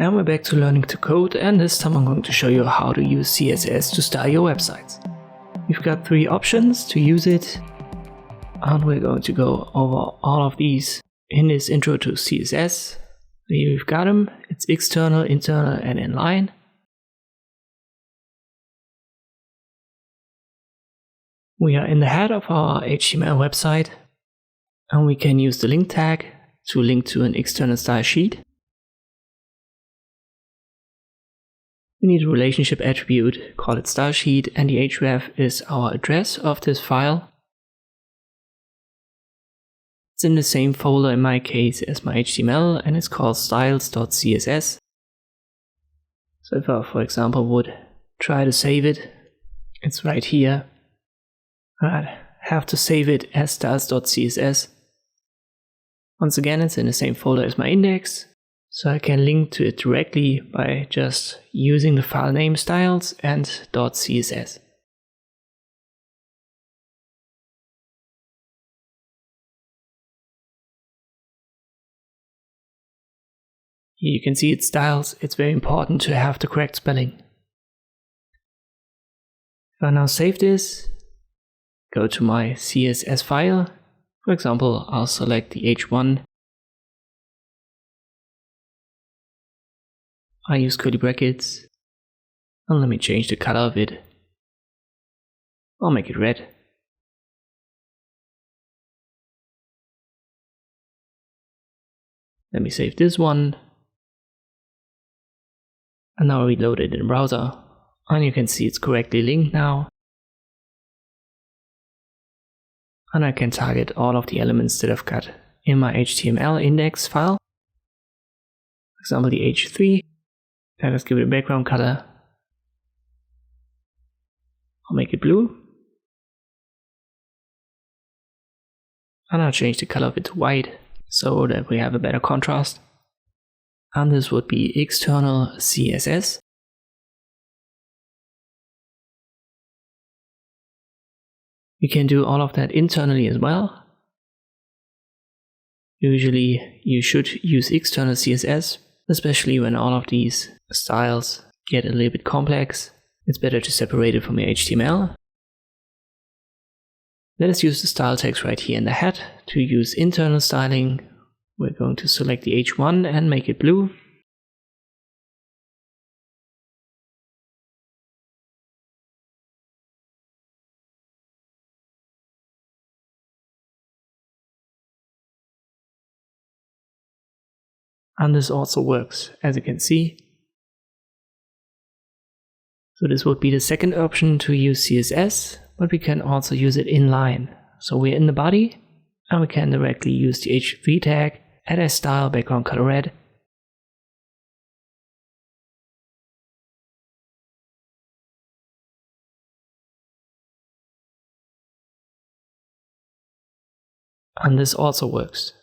And we're back to learning to code, and this time I'm going to show you how to use CSS to style your websites. You've got three options to use it, and we're going to go over all of these in this intro to CSS. Here we've got them. It's external, internal, and inline. We are in the head of our HTML website, and we can use the link tag to link to an external style sheet. We need a relationship attribute, call it style sheet, and the href is our address of this file. It's in the same folder in my case as my HTML, and it's called styles.css. So if I, for example, would try to save it, it's right here. I'd have to save it as styles.css. Once again, it's in the same folder as my index. So I can link to it directly by just using the file name styles and .css. Here you can see it's styles. It's very important to have the correct spelling. If I now save this, go to my CSS file. For example, I'll select the H1. I use curly brackets, and let me change the color of it. I'll make it red. Let me save this one, and now reload it in the browser, and you can see it's correctly linked now. And I can target all of the elements that I've got in my HTML index file. For example, the H3. I'll just give it a background color. I'll make it blue. And I'll change the color of it to white so that we have a better contrast. And this would be external CSS. We can do all of that internally as well. Usually you should use external CSS, especially when all of these styles get a little bit complex. It's better to separate it from your HTML. Let us use the style text right here in the head to use internal styling. We're going to select the H1 and make it blue. And this also works, as you can see. So this would be the second option to use CSS, but we can also use it inline. So we're in the body, and we can directly use the H3 tag, add a style background color red. And this also works.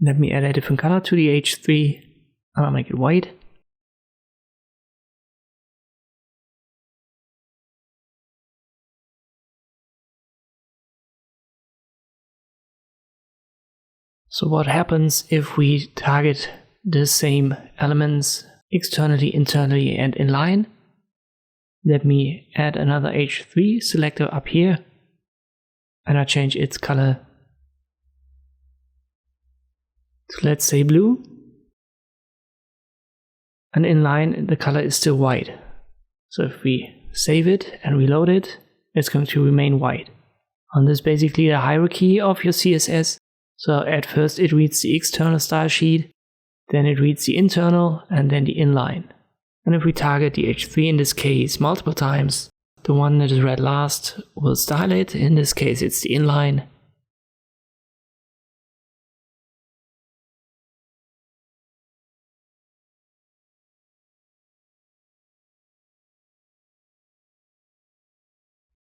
Let me add a different color to the H3, and I'll make it white. So what happens if we target the same elements externally, internally, and inline? Let me add another H3 selector up here, and I change its color to, let's say, blue. And inline, the color is still white. So if we save it and reload it, it's going to remain white. And this is basically the hierarchy of your CSS. So at first it reads the external style sheet, then it reads the internal, and then the inline. And if we target the H3 in this case multiple times, the one that is read last will style it. In this case it's the inline.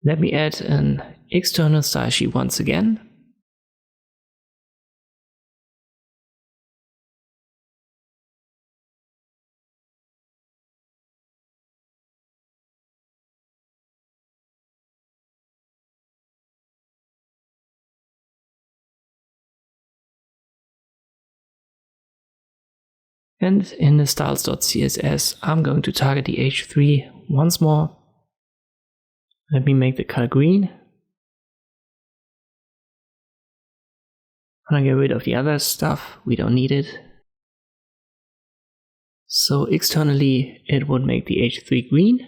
Let me add an external style sheet once again. And in the styles.css, I'm going to target the h3 once more. Let me make the color green. I'm gonna get rid of the other stuff, we don't need it. So externally it would make the h3 green.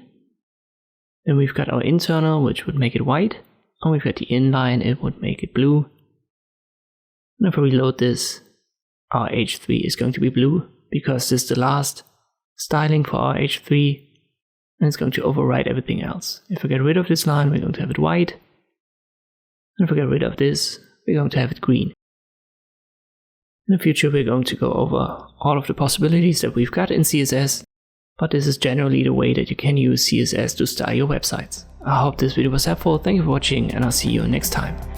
Then we've got our internal, which would make it white. And we've got the inline, it would make it blue. And if we reload this, our h3 is going to be blue, because this is the last styling for our h3, and it's going to override everything else. If we get rid of this line, we're going to have it white. And if we get rid of this, we're going to have it green. In the future, we're going to go over all of the possibilities that we've got in CSS, but this is generally the way that you can use CSS to style your websites. I hope this video was helpful, thank you for watching, and I'll see you next time.